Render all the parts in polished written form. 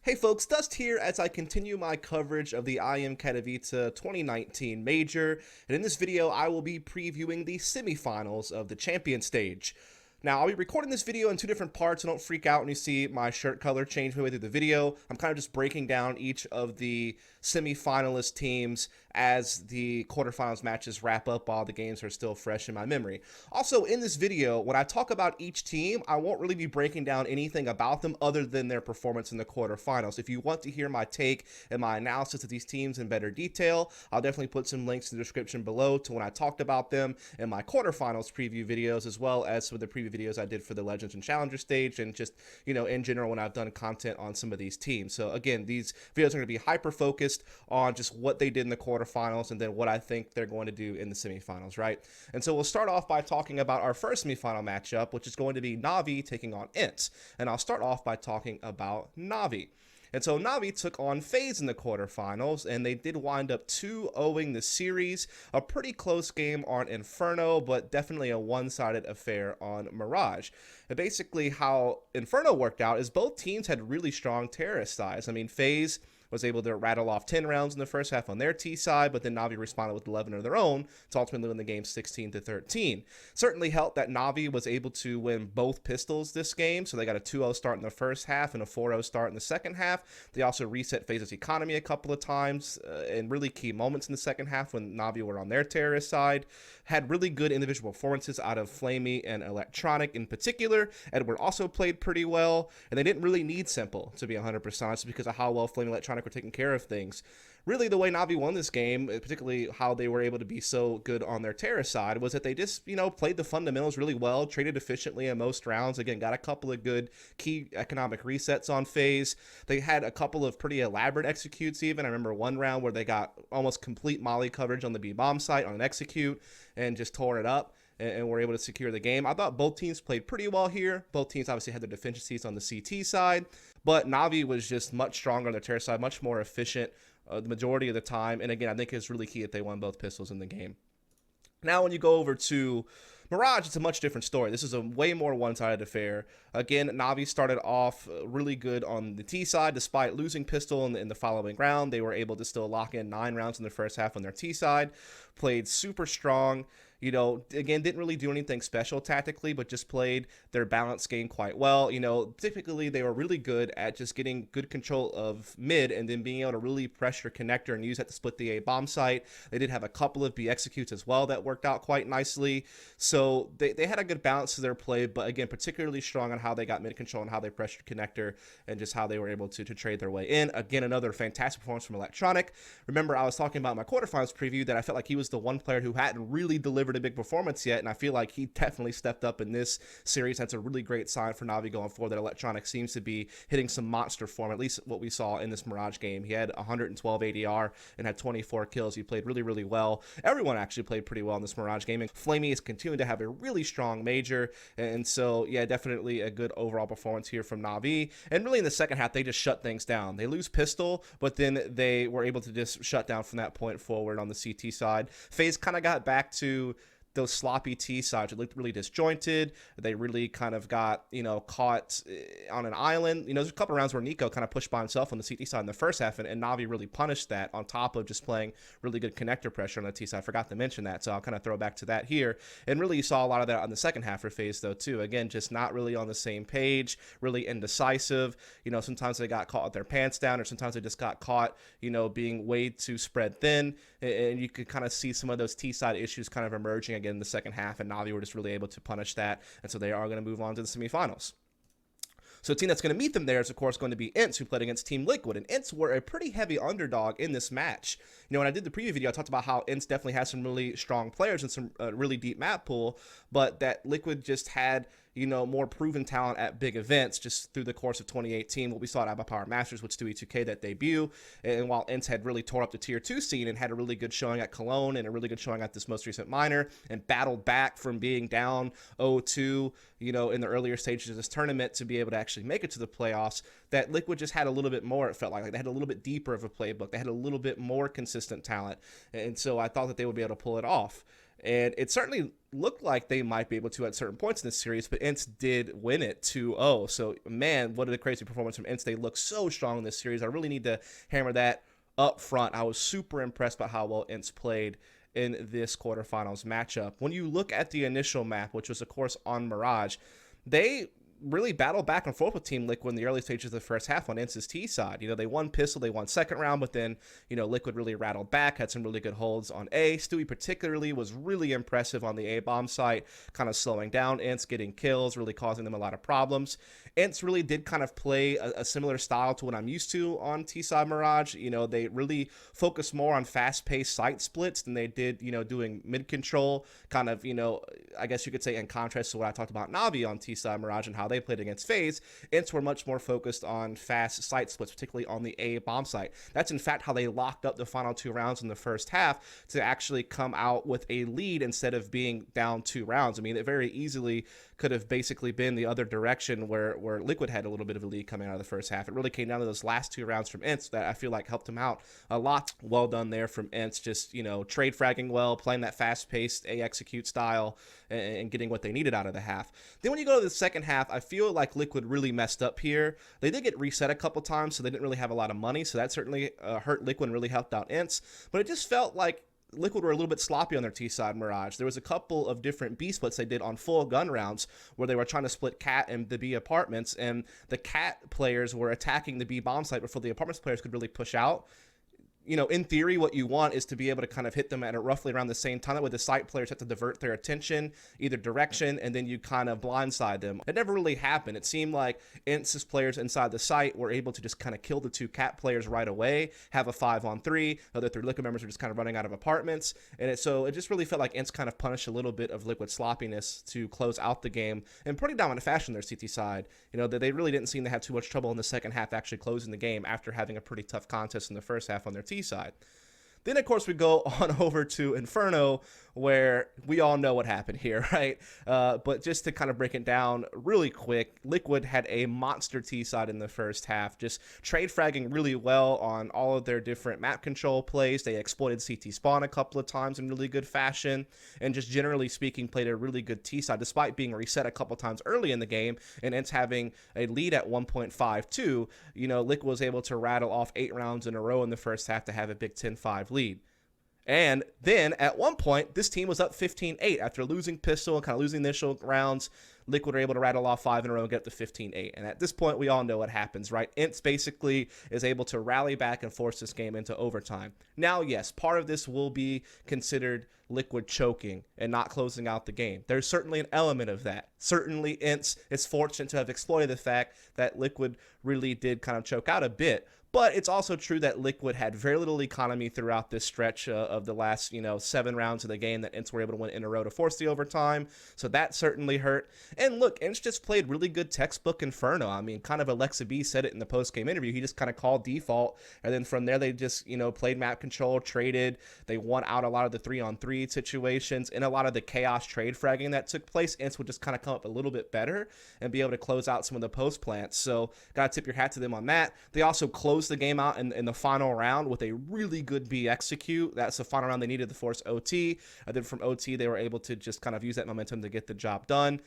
Hey folks, Dust here as I continue my coverage of the IEM Katowice 2019 Major, and in this video I will be previewing the semifinals of the champion stage. Now, I'll be recording this video in two different parts, so don't freak out when you see my shirt color change midway through the video. I'm kind of just breaking down each of the semi-finalist teams as the quarterfinals matches wrap up while the games are still fresh in my memory. Also, in this video, when I talk about each team, I won't really be breaking down anything about them other than their performance in the quarterfinals. If you want to hear my take and my analysis of these teams in better detail, I'll definitely put some links in the description below to when I talked about them in my quarterfinals preview videos, as well as some of the preview videos I did for the Legends and Challenger stage, and just, in general when I've done content on some of these teams. So again, these videos are going to be hyper focused on just what they did in the quarterfinals and then what I think they're going to do in the semifinals, right? And so we'll start off by talking about our first semifinal matchup, which is going to be Navi taking on ENCE. And I'll start off by talking about Navi. And so Navi took on FaZe in the quarterfinals, and they did wind up 2-0ing the series. A pretty close game on Inferno, but definitely a one-sided affair on Mirage. And basically how Inferno worked out is both teams had really strong terrorist sides. I mean, FaZe was able to rattle off 10 rounds in the first half on their T side, but then Navi responded with 11 of their own to ultimately win the game 16-13. Certainly helped that Navi was able to win both pistols this game, so they got a 2-0 start in the first half and a 4-0 start in the second half. They also reset FaZe's economy a couple of times in really key moments in the second half when Navi were on their terrorist side. Had really good individual performances out of Flamey and Electronic in particular. Edward also played pretty well, and they didn't really need Simple, to be 100% honest, because of how well Flamey and Electronic were taking care of things. Really, the way Navi won this game, particularly how they were able to be so good on their terrorist side, was that they just, played the fundamentals really well, traded efficiently in most rounds. Again, got a couple of good key economic resets on FaZe. They had a couple of pretty elaborate executes even. I remember one round where they got almost complete molly coverage on the B-bomb site on an execute and just tore it up and were able to secure the game. I thought both teams played pretty well here. Both teams obviously had their deficiencies on the CT side, but Navi was just much stronger on the terror side, much more efficient the majority of the time. And again, I think it's really key that they won both pistols in the game. Now, when you go over to Mirage, it's a much different story. This is a way more one-sided affair. Again, Navi started off really good on the T side. Despite losing pistol in the following round, they were able to still lock in 9 rounds in the first half on their T side. Played super strong. Again, didn't really do anything special tactically, but just played their balanced game quite well. Typically they were really good at just getting good control of mid and then being able to really pressure connector and use that to split the A bomb site. They did have a couple of B executes as well that worked out quite nicely. So they had a good balance to their play, but again, particularly strong on how they got mid control and how they pressured connector and just how they were able to trade their way in. Again, another fantastic performance from Electronic. Remember, I was talking about my quarterfinals preview that I felt like he was the one player who hadn't really delivered a big performance yet, and I feel like he definitely stepped up in this series. That's a really great sign for Navi going forward, that Electronic seems to be hitting some monster form, at least what we saw in this Mirage game. He had 112 ADR and had 24 kills. He played really, really well. Everyone actually played pretty well in this Mirage game, and Flamey is continuing to have a really strong major, and so yeah, definitely a good overall performance here from Navi. And really in the second half, they just shut things down. They lose pistol, but then they were able to just shut down from that point forward on the CT side. FaZe kind of got back to those sloppy T sides. It looked really disjointed. They really kind of got, caught on an island. There's a couple of rounds where Nico kind of pushed by himself on the CT side in the first half, and Navi really punished that on top of just playing really good connector pressure on the T side. I forgot to mention that, so I'll kind of throw back to that here. And really you saw a lot of that on the second half for FaZe though too. Again, just not really on the same page, really indecisive. Sometimes they got caught with their pants down, or sometimes they just got caught, being way too spread thin. And you could kind of see some of those T side issues kind of emerging again in the second half, and Navi were just really able to punish that, and so they are going to move on to the semifinals. So the team that's going to meet them there is, of course, going to be ENCE, who played against Team Liquid. And ENCE were a pretty heavy underdog in this match. When I did the preview video, I talked about how ENCE definitely has some really strong players and some really deep map pool, but that Liquid just had, more proven talent at big events just through the course of 2018. What we saw at Abba Power Masters with Stewie 2K, that debut. And while ENCE had really tore up the Tier 2 scene and had a really good showing at Cologne and a really good showing at this most recent minor, and battled back from being down 0-2, in the earlier stages of this tournament to be able to actually make it to the playoffs, that Liquid just had a little bit more, it felt like they had a little bit deeper of a playbook. They had a little bit more consistent talent. And so I thought that they would be able to pull it off. And it certainly looked like they might be able to at certain points in this series, but ENCE did win it 2-0. So, man, what a crazy performance from ENCE. They look so strong in this series. I really need to hammer that up front. I was super impressed by how well ENCE played in this quarterfinals matchup. When you look at the initial map, which was, of course, on Mirage, they really battled back and forth with Team Liquid in the early stages of the first half on ENCE's T side. They won Pistol, they won second round, but then, Liquid really rattled back, had some really good holds on A. Stewie particularly was really impressive on the A bomb site, kind of slowing down ENCE, getting kills, really causing them a lot of problems. ENCE really did kind of play a similar style to what I'm used to on T-side Mirage. They really focused more on fast-paced site splits than they did, doing mid-control, kind of, I guess you could say in contrast to what I talked about Navi on T-side Mirage and how they played against FaZe. ENCE were much more focused on fast site splits, particularly on the A bomb site. That's in fact how they locked up the final 2 rounds in the first half to actually come out with a lead instead of being down 2 rounds. I mean, it very easily could have basically been the other direction where Liquid had a little bit of a lead coming out of the first half. It really came down to those last 2 rounds from ENCE that I feel like helped them out a lot. Well done there from ENCE, just, trade fragging well, playing that fast-paced A execute style and getting what they needed out of the half. Then when you go to the second half, I feel like Liquid really messed up here. They did get reset a couple times, so they didn't really have a lot of money, so that certainly hurt Liquid and really helped out ENCE. But it just felt like Liquid were a little bit sloppy on their T-side Mirage. There was a couple of different B splits they did on full gun rounds where they were trying to split Cat and the B apartments, and the Cat players were attacking the B bomb site before the apartments players could really push out. In theory, what you want is to be able to kind of hit them at roughly around the same time. That way the site players have to divert their attention either direction, and then you kind of blindside them. It never really happened. It seemed like ENCE's players inside the site were able to just kind of kill the 2 Cat players right away, have a 5-on-3. The other 3 Liquid members were just kind of running out of apartments. And so it just really felt like ENCE kind of punished a little bit of Liquid sloppiness to close out the game in pretty dominant fashion their CT side. They really didn't seem to have too much trouble in the second half actually closing the game after having a pretty tough contest in the first half on their T side. Then, of course, we go on over to Inferno, where we all know what happened here, right? But just to kind of break it down really quick, Liquid had a monster T side in the first half, just trade fragging really well on all of their different map control plays. They exploited CT spawn a couple of times in really good fashion, and just generally speaking, played a really good T side, despite being reset a couple times early in the game, and ENCE having a lead at 1.52. Liquid was able to rattle off 8 rounds in a row in the first half to have a big 10-5 lead. And then at one point, this team was up 15-8 after losing Pistol and kind of losing the initial rounds. Liquid were able to rattle off 5 in a row and get up to 15-8. And at this point, we all know what happens, right? ENCE basically is able to rally back and force this game into overtime. Now, yes, part of this will be considered Liquid choking and not closing out the game. There's certainly an element of that. Certainly, ENCE is fortunate to have exploited the fact that Liquid really did kind of choke out a bit. But it's also true that Liquid had very little economy throughout this stretch of the last, 7 rounds of the game that ENCE were able to win in a row to force the overtime. So that certainly hurt. And look, ENCE just played really good textbook Inferno. I mean, kind of Alexa B said it in the post-game interview. He just kind of called default. And then from there, they just, played map control, traded. They won out a lot of the 3-on-3 situations and a lot of the chaos trade fragging that took place. ENCE would just kind of come up a little bit better and be able to close out some of the post plants. So got to tip your hat to them on that. They also closed the game out in the final round with a really good B execute. That's the final round they needed to force OT. And then from OT, they were able to just kind of use that momentum to get the job done.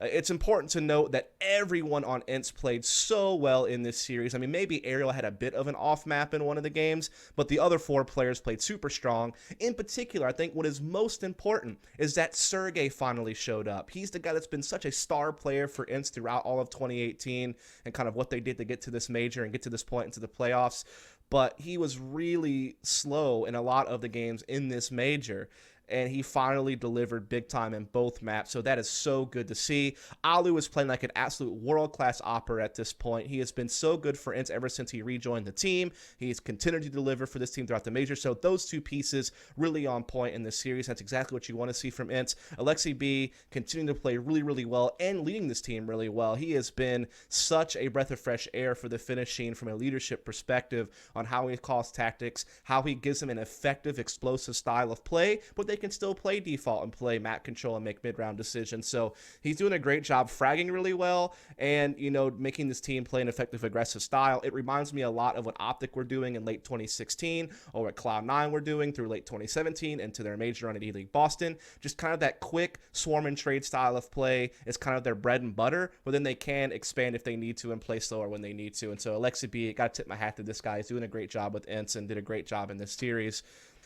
It's important to note that everyone on ENCE played so well in this series. I mean, maybe Ariel had a bit of an off map in one of the games, but the other 4 players played super strong. In particular, I think what is most important is that Sergey finally showed up. He's the guy that's been such a star player for ENCE throughout all of 2018 and kind of what they did to get to this major and get to this point into the playoffs. But he was really slow in a lot of the games in this major, and he finally delivered big time in both maps, so that is so good to see. Alu is playing like an absolute world-class opera at this point. He has been so good for ENCE ever since he rejoined the team. He's continued to deliver for this team throughout the major, so those 2 pieces really on point in this series. That's exactly what you want to see from ENCE. Alexi B continuing to play really, really well and leading this team really well. He has been such a breath of fresh air for the finishing from a leadership perspective on how he calls tactics, how he gives them an effective, explosive style of play, but they can still play default and play map control and make mid-round decisions. So he's doing a great job fragging really well and, you know, making this team play an effective aggressive style. It reminds me a lot of what Optic were doing in late 2016 or what Cloud9 were doing through late 2017 into their major run at E-League Boston. Just kind of that quick swarm and trade style of play is kind of their bread and butter, but then they can expand if they need to and play slower when they need to. And so Alexi B, got to tip my hat to this guy. He's doing a great job with ENCE and did a great job in this series.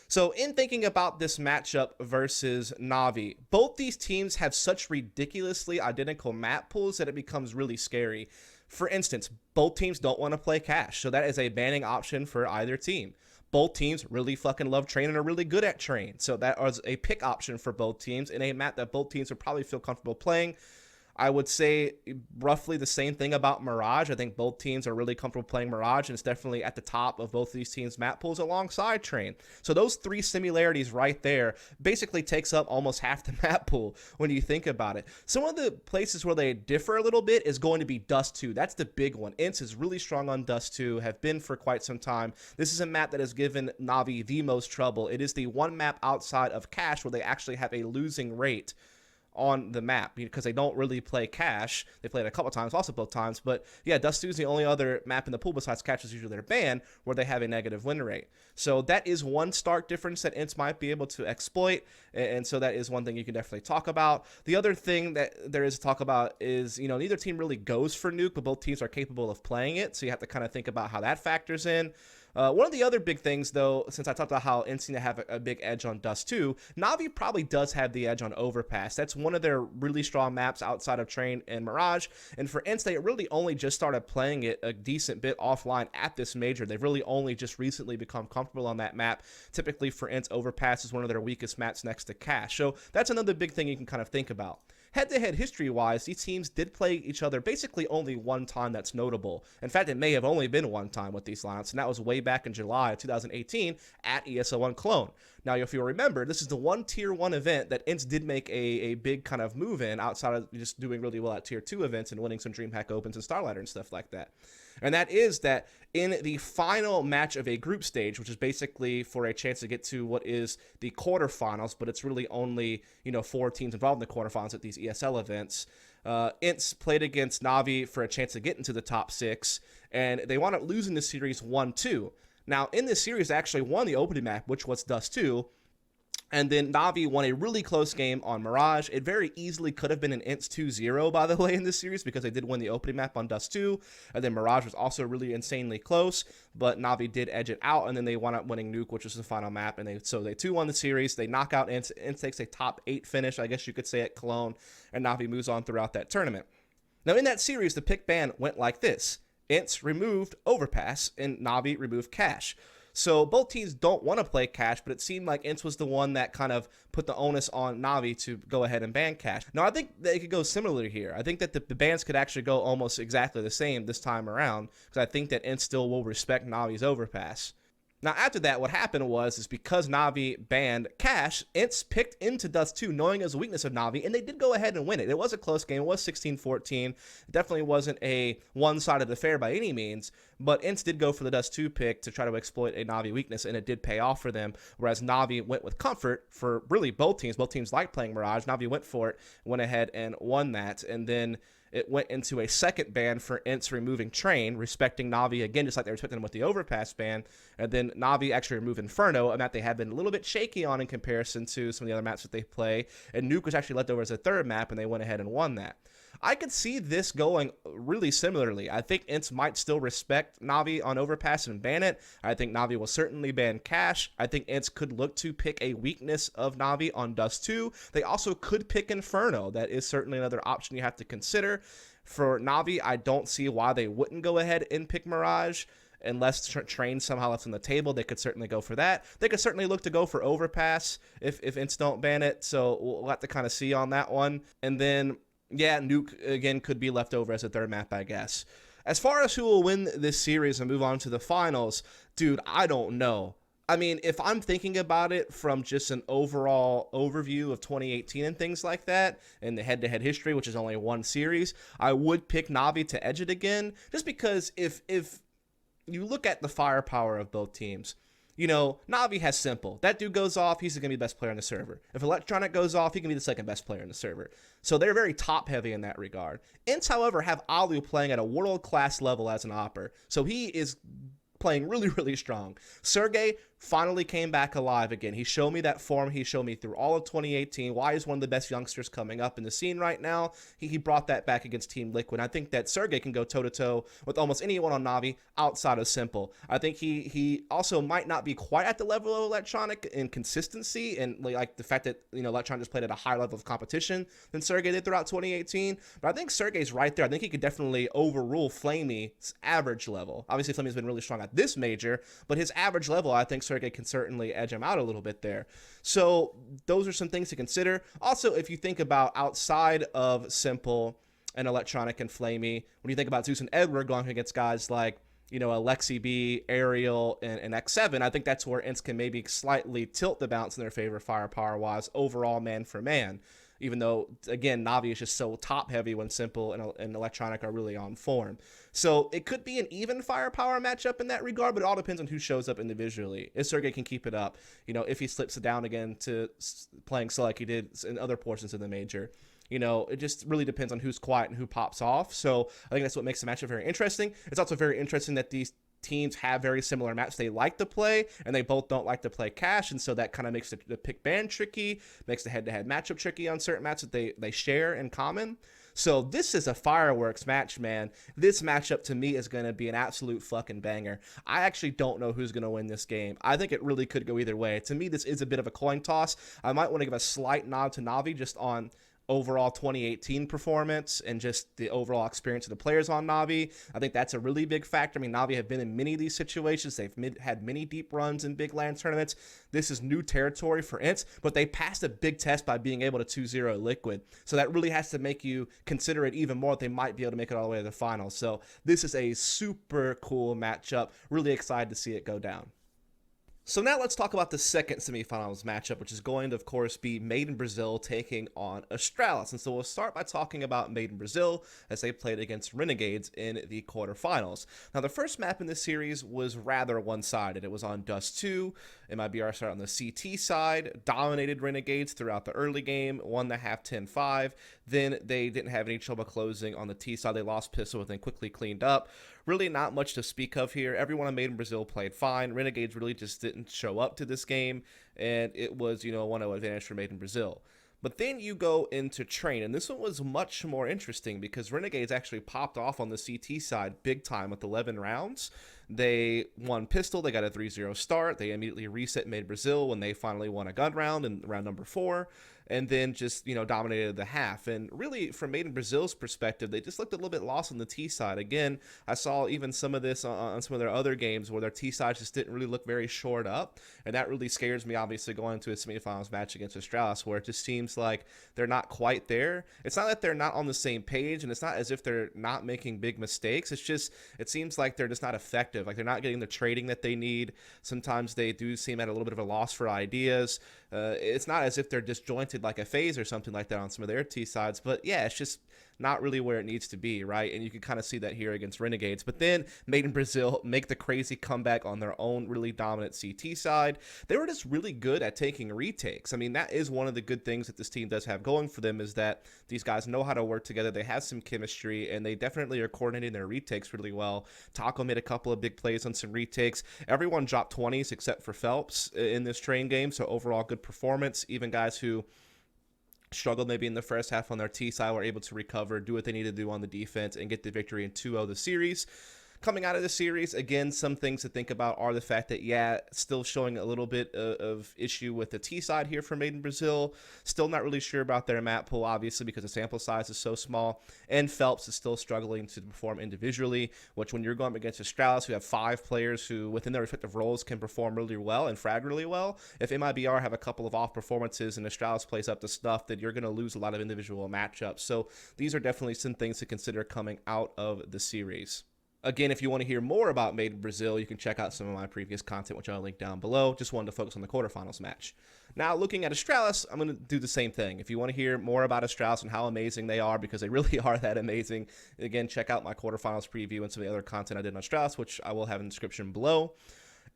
So in thinking about this matchup versus Na'Vi, both these teams have such ridiculously identical map pools that it becomes really scary. For instance, both teams don't want to play Cash, so that is a banning option for either team. Both teams really fucking love Train and are really good at Train, so that is a pick option for both teams in a map that both teams would probably feel comfortable playing. I would say roughly the same thing about Mirage. I think both teams are really comfortable playing Mirage, and it's definitely at the top of both of these teams' map pools alongside Train. So those three similarities right there basically takes up almost half the map pool when you think about it. Some of the places where they differ a little bit is going to be Dust 2. That's the big one. ENCE is really strong on Dust 2, have been for quite some time. This is a map that has given Na'Vi the most trouble. It is the one map outside of Cash where they actually have a losing rate on the map because they don't really play Cash. They played it a couple times, also both times, but yeah, Dust 2 is the only other map in the pool besides Cash is usually their ban where they have a negative win rate. So that is one stark difference that ENCE might be able to exploit, and so that is one thing you can definitely talk about. The other thing that there is to talk about is, you know, neither team really goes for Nuke, but both teams are capable of playing it, so you have to kind of think about how that factors in. One of the other big things, though, since I talked about how ENCE have a big edge on Dust 2, Na'Vi probably does have the edge on Overpass. That's one of their really strong maps outside of Train and Mirage. And for ENCE, they really only just started playing it a decent bit offline at this major. They've really only just recently become comfortable on that map. Typically for ENCE, Overpass is one of their weakest maps next to Cash. So that's another big thing you can kind of think about. Head-to-head history-wise, these teams did play each other basically only one time that's notable. In fact, it may have only been one time with these lineups, and that was way back in July of 2018 at ESL1 Cologne. Now, if you'll remember, this is the one Tier 1 event that ENCE did make a big kind of move in outside of just doing really well at Tier 2 events and winning some DreamHack Opens and Starlighter and stuff like that. And that is that in the final match of a group stage, which is basically for a chance to get to what is the quarterfinals, but it's really only, you know, 4 teams involved in the quarterfinals at these ESL events, ENCE played against Na'Vi for a chance to get into the top 6, and they wound up losing the series 1-2. Now, in this series, they actually won the opening map, which was Dust 2, and then Na'Vi won a really close game on Mirage. It very easily could have been an ENCE 2-0, by the way, in this series because they did win the opening map on Dust 2. And then Mirage was also really insanely close, but Na'Vi did edge it out, and then they wound up winning Nuke, which was the final map. And they 2-1 the series. They knock out ENCE. ENCE takes a top 8 finish, I guess you could say, at Cologne, and Na'Vi moves on throughout that tournament. Now, in that series, the pick ban went like this. ENCE removed Overpass, and Na'Vi removed Cash. So both teams don't want to play Cash, but it seemed like ENCE was the one that kind of put the onus on Na'Vi to go ahead and ban Cash. Now, I think that it could go similarly here. I think that the bans could actually go almost exactly the same this time around, because I think that ENCE still will respect Na'Vi's Overpass. Now, after that, what happened was because Na'Vi banned Cash, ENCE picked into Dust 2, knowing it was a weakness of Na'Vi, and they did go ahead and win it. It was a close game. It was 16-14. It definitely wasn't a one-sided affair by any means, but ENCE did go for the Dust 2 pick to try to exploit a Na'Vi weakness, and it did pay off for them, whereas Na'Vi went with comfort for really both teams. Both teams liked playing Mirage. Na'Vi went for it, went ahead and won that, and then it went into a second ban for ENCE removing Train, respecting Na'Vi again, just like they respected him with the Overpass ban. And then Na'Vi actually removed Inferno, a map they have been a little bit shaky on in comparison to some of the other maps that they play. And Nuke was actually left over as a third map, and they went ahead and won that. I could see this going really similarly. I think ENCE might still respect Na'Vi on Overpass and ban it. I think Na'Vi will certainly ban Cash. I think ENCE could look to pick a weakness of Na'Vi on Dust 2. They also could pick Inferno. That is certainly another option you have to consider. For Na'Vi, I don't see why they wouldn't go ahead and pick Mirage. Unless Train somehow left on the table, they could certainly go for that. They could certainly look to go for Overpass if ENCE don't ban it. So we'll have to kind of see on that one. And then, yeah, Nuke, again, could be left over as a third map, I guess. As far as who will win this series and move on to the finals, dude, I don't know. I mean, if I'm thinking about it from just an overall overview of 2018 and things like that, and the head-to-head history, which is only one series, I would pick Na'Vi to edge it again, just because if you look at the firepower of both teams, Navi has Simple. That dude goes off, he's going to be the best player on the server. If Electronic goes off, he can be the second best player on the server. So they're very top heavy in that regard. ENCE, however, have Alu playing at a world-class level as an opper. So he is playing really, really strong. Sergey finally came back alive again. He showed me that form he showed me through all of 2018, why he's one of the best youngsters coming up in the scene right now. He brought that back against Team Liquid. I think that Sergey can go toe-to-toe with almost anyone on Navi outside of Simple. I think he also might not be quite at the level of Electronic in consistency and like the fact that, Electronic just played at a high level of competition than Sergey did throughout 2018. But I think Sergey's right there. I think he could definitely overrule Flamey's average level. Obviously, Flamey's been really strong at this major, but his average level, I think Sergey can certainly edge him out a little bit there. So those are some things to consider. Also, if you think about outside of Simple and Electronic and Flamey, when you think about Zeus and Edward going against guys like, Alexi B, Ariel, and X7, I think that's where ENCE can maybe slightly tilt the balance in their favor firepower-wise, overall man for man. Even though, again, Navi is just so top-heavy when Simple and Electronic are really on form. So it could be an even firepower matchup in that regard, but it all depends on who shows up individually. If Sergey can keep it up, if he slips it down again to playing so like he did in other portions of the major. It just really depends on who's quiet and who pops off. So I think that's what makes the matchup very interesting. It's also very interesting that these teams have very similar maps they like to play, and they both don't like to play cash, and so that kind of makes the pick ban tricky, makes the head-to-head matchup tricky on certain maps that they share in common. So this is a fireworks match, man. This matchup to me is going to be an absolute fucking banger. I actually don't know who's going to win this game. I think it really could go either way. To me, this is a bit of a coin toss. I might want to give a slight nod to Navi just on overall 2018 performance and just the overall experience of the players on Navi. I think that's a really big factor. I mean, Navi have been in many of these situations. They've had many deep runs in big LAN tournaments. This is new territory for ENCE, but they passed a big test by being able to 2-0 Liquid. So that really has to make you consider it even more that they might be able to make it all the way to the finals. So this is a super cool matchup. Really excited to see it go down. So now let's talk about the second semifinals matchup, which is going to, of course, be Made in Brazil taking on Astralis. And so we'll start by talking about Made in Brazil as they played against Renegades in the quarterfinals. Now, the first map in this series was rather one-sided. It was on Dust 2. MIBR started on the CT side, dominated Renegades throughout the early game, won the half 10-5. Then they didn't have any trouble closing on the T side. They lost Pistol, but then quickly cleaned up. Really not much to speak of here. Everyone on Made in Brazil played fine. Renegades really just didn't show up to this game, and it was, a 1-0 advantage for Made in Brazil. But then you go into Train, and this one was much more interesting because Renegades actually popped off on the CT side big time with 11 rounds. They won Pistol. They got a 3-0 start. They immediately reset Made Brazil when they finally won a gun round in round number 4. And then just, dominated the half. And really, from Made in Brazil's perspective, they just looked a little bit lost on the T side. Again, I saw even some of this on some of their other games where their T side just didn't really look very shored up. And that really scares me, obviously, going into a semifinals match against Astralis, where it just seems like they're not quite there. It's not that they're not on the same page, and it's not as if they're not making big mistakes. It's just, it seems like they're just not effective. Like, they're not getting the trading that they need. Sometimes they do seem at a little bit of a loss for ideas. It's not as if they're disjointed like a phase or something like that on some of their T sides, but yeah, it's just not really where it needs to be, right? And you can kind of see that here against Renegades. But then Made in Brazil make the crazy comeback on their own really dominant CT side. They were just really good at taking retakes. I mean, that is one of the good things that this team does have going for them, is that these guys know how to work together. They have some chemistry, and they definitely are coordinating their retakes really well. Taco made a couple of big plays on some retakes. Everyone dropped 20s except for Phelps in this Train game, so overall good performance. Even guys who struggled maybe in the first half on their T side were able to recover, do what they need to do on the defense, and get the victory in 2-0 the series. Coming out of the series, again, some things to think about are the fact that, yeah, still showing a little bit of issue with the T side here for Made in Brazil. Still not really sure about their map pool, obviously, because the sample size is so small. And Phelps is still struggling to perform individually, which when you're going up against Astralis, who have 5 players who, within their respective roles, can perform really well and frag really well. If MIBR have a couple of off performances and Astralis plays up to stuff, then you're going to lose a lot of individual matchups. So these are definitely some things to consider coming out of the series. Again, if you want to hear more about Made in Brazil, you can check out some of my previous content, which I'll link down below. Just wanted to focus on the quarterfinals match. Now, looking at Astralis, I'm going to do the same thing. If you want to hear more about Astralis and how amazing they are, because they really are that amazing, again, check out my quarterfinals preview and some of the other content I did on Astralis, which I will have in the description below.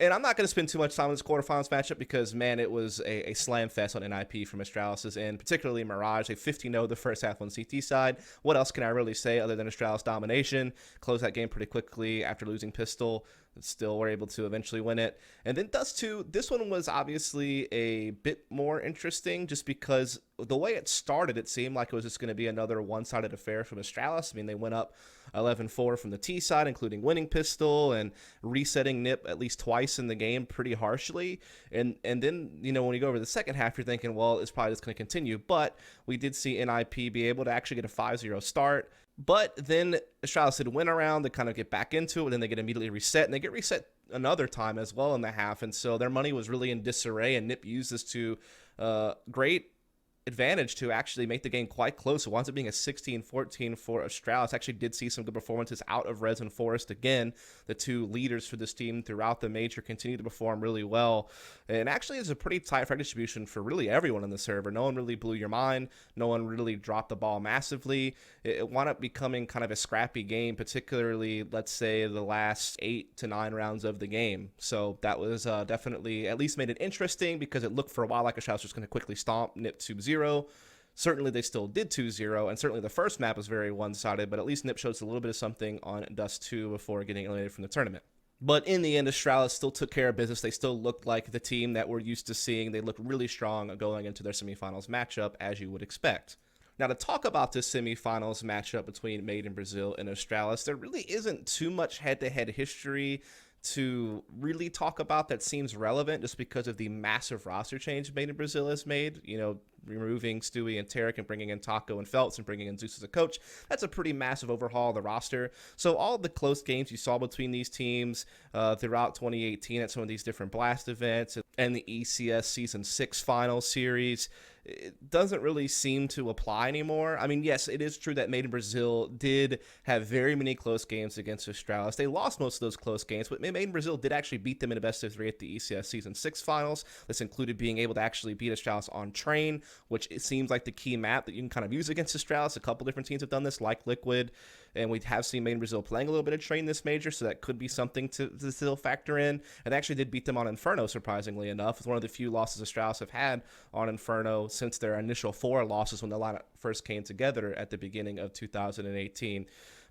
And I'm not going to spend too much time on this quarterfinals matchup because, man, it was a slam fest on NIP from Astralis' end, particularly Mirage. They 50-0 the first half on CT side. What else can I really say other than Astralis domination? Closed that game pretty quickly after losing Pistol. Still were able to eventually win it. And then Dust 2, this one was obviously a bit more interesting just because the way it started, it seemed like it was just going to be another one-sided affair from Astralis. I mean, they went up 11-4 from the T side, including winning Pistol and resetting NIP at least twice in the game pretty harshly. And then, you know, when you go over the second half, you're thinking, well, it's probably just going to continue. But we did see NIP be able to actually get a 5-0 start. But then Astralis did win around to kind of get back into it, and then they get immediately reset, and they get reset another time as well in the half, and so their money was really in disarray, and NIP used this to great advantage to actually make the game quite close. It winds up being a 16-14 for Astralis. Actually did see some good performances out of Rez and Forest again. The two leaders for this team throughout the major continue to perform really well. And actually is a pretty tight frag distribution for really everyone on the server. No one really blew your mind. No one really dropped the ball massively. It wound up becoming kind of a scrappy game, particularly, let's say, the last 8 to 9 rounds of the game. So that was definitely at least made it interesting because it looked for a while like Astralis was going to quickly stomp NIP 2-0. Certainly they still did 2-0, and certainly the first map was very one-sided, but at least NIP shows a little bit of something on Dust 2 before getting eliminated from the tournament. But in the end, Astralis still took care of business. They still looked like the team that we're used to seeing. They looked really strong going into their semifinals matchup, as you would expect. Now, to talk about this semifinals matchup between Made in Brazil and Astralis, there really isn't too much head-to-head history to really talk about that seems relevant just because of the massive roster change Made in Brazil has made. You know, removing Stewie and Tarek and bringing in Taco and Feltz and bringing in Zeus as a coach. That's a pretty massive overhaul of the roster. So all the close games you saw between these teams throughout 2018 at some of these different Blast events and the ECS Season 6 Final Series, it doesn't really seem to apply anymore. I mean, yes, it is true that Made in Brazil did have very many close games against Astralis. They lost most of those close games, but Made in Brazil did actually beat them in a best-of-3 at the ECS Season 6 Finals. This included being able to actually beat Astralis on Train, which it seems like the key map that you can kind of use against Astralis. A couple different teams have done this, like Liquid, and we have seen Made in Brazil playing a little bit of Train this major, so that could be something to still factor in. And they actually did beat them on Inferno, surprisingly enough. It's one of the few losses Astralis have had on Inferno since their initial 4 losses when the lineup first came together at the beginning of 2018.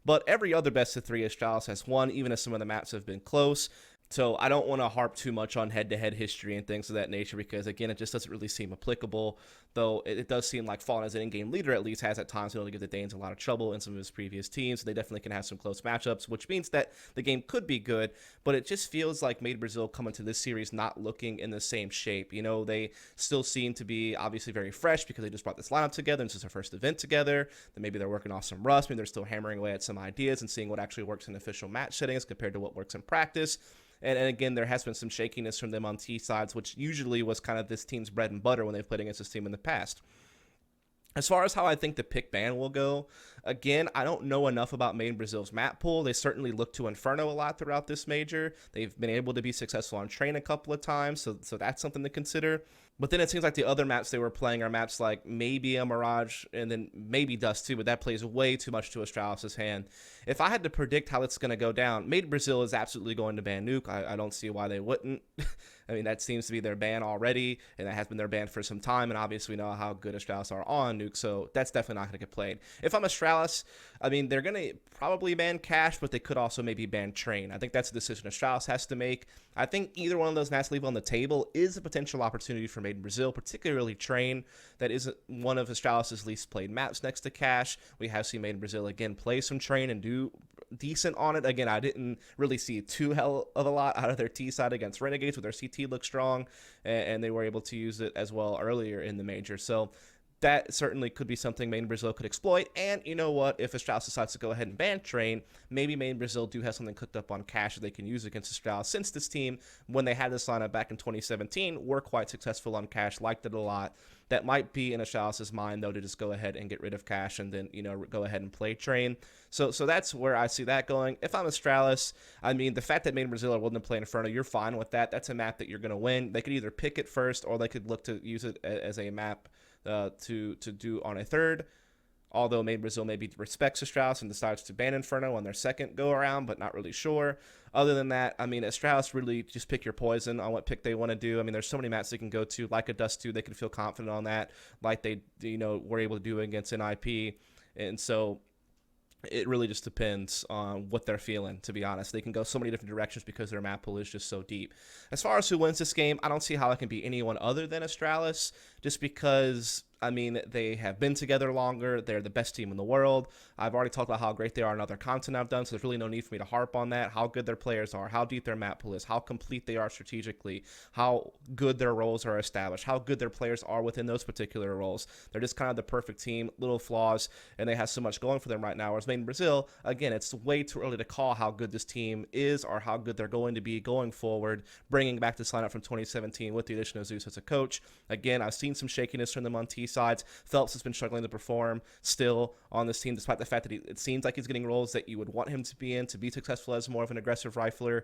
But every other best-of-3 Astralis has won, even as some of the maps have been close. So I don't want to harp too much on head-to-head history and things of that nature because, again, it just doesn't really seem applicable, though it does seem like Fallen as an in-game leader at least has at times been able to give the Danes a lot of trouble in some of his previous teams. So they definitely can have some close matchups, which means that the game could be good, but it just feels like Made in Brazil coming to this series not looking in the same shape. You know, they still seem to be obviously very fresh because they just brought this lineup together and this is their first event together. Then maybe they're working off some rust, maybe they're still hammering away at some ideas and seeing what actually works in official match settings compared to what works in practice. And again, there has been some shakiness from them on T sides, which usually was kind of this team's bread and butter when they've played against this team in the past. As far as how I think the pick ban will go, again, I don't know enough about Made in Brazil's map pool. They certainly look to Inferno a lot throughout this major. They've been able to be successful on Train a couple of times, so that's something to consider. But then it seems like the other maps they were playing are maps like maybe a Mirage and then maybe Dust 2, but that plays way too much to Astralis' hand. If I had to predict how it's going to go down, Made in Brazil is absolutely going to ban Nuke. I don't see why they wouldn't. I mean, that seems to be their ban already, and that has been their ban for some time, and obviously we know how good Astralis are on Nuke, so that's definitely not going to get played. If I'm Astralis, I mean, they're going to probably ban Cash, but they could also maybe ban Train. I think that's a decision Astralis has to make. I think either one of those maps leave on the table is a potential opportunity for Made in Brazil, particularly Train. That is one of Astralis' least played maps next to Cash. We have seen Made in Brazil again play some Train and do decent on it. Again, I didn't really see too hell of a lot out of their T side against Renegades, with their CT looked strong, and they were able to use it as well earlier in the major. So that certainly could be something Made in Brazil could exploit. And you know what? If Astralis decides to go ahead and ban Train, maybe Made in Brazil do have something cooked up on Cash that they can use against Astralis, since this team, when they had this lineup back in 2017, were quite successful on Cash, liked it a lot. That might be in Astralis' mind, though, to just go ahead and get rid of Cash and then, you know, go ahead and play Train. So that's where I see that going. If I'm Astralis, I mean, the fact that Made in Brazil are willing to play Inferno, you're fine with that. That's a map that you're going to win. They could either pick it first, or they could look to use it as a map to do on a third. although maybe Brazil maybe respects Astralis and decides to ban Inferno on their second go around, but not really sure. Other than that, I mean, Astralis really just pick your poison on what pick they want to do. I mean, there's so many maps they can go to, like a Dust 2, they can feel confident on that, like they, were able to do against NIP. And so it really just depends on what they're feeling, to be honest. They can go so many different directions because their map pool is just so deep. As far as who wins this game, I don't see how it can be anyone other than Astralis, just because, I mean, they have been together longer. They're the best team in the world. I've already talked about how great they are in other content I've done, so there's really no need for me to harp on that. How good their players are, how deep their map pool is, how complete they are strategically, how good their roles are established, how good their players are within those particular roles. They're just kind of the perfect team, little flaws, and they have so much going for them right now. Whereas in Brazil, again, it's way too early to call how good this team is or how good they're going to be going forward, bringing back this lineup from 2017 with the addition of Zeus as a coach. Again, I've seen some shakiness from them on T sides. Phelps has been struggling to perform still on this team, despite the fact that it seems like he's getting roles that you would want him to be in, to be successful as more of an aggressive rifler.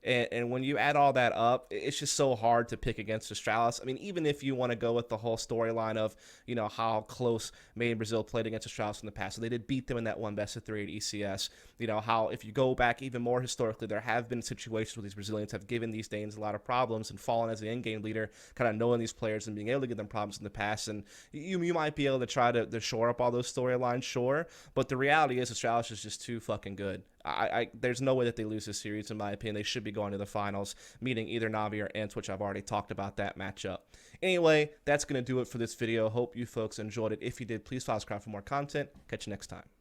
And when you add all that up, it's just so hard to pick against Astralis. I mean, even if you want to go with the whole storyline of, how close Made in Brazil played against Astralis in the past. So they did beat them in that one best of 3 at ECS. How if you go back even more historically, there have been situations where these Brazilians have given these Danes a lot of problems and fallen as the in-game leader, kind of knowing these players and being able to give them problems in the past. And you might be able to try to shore up all those storylines, sure. But the reality is Astralis is just too fucking good. There's no way that they lose this series, in my opinion. They should be going to the finals, meeting either Navi or ENCE, which I've already talked about that matchup. Anyway, that's going to do it for this video. Hope you folks enjoyed it. If you did, please subscribe for more content. Catch you next time.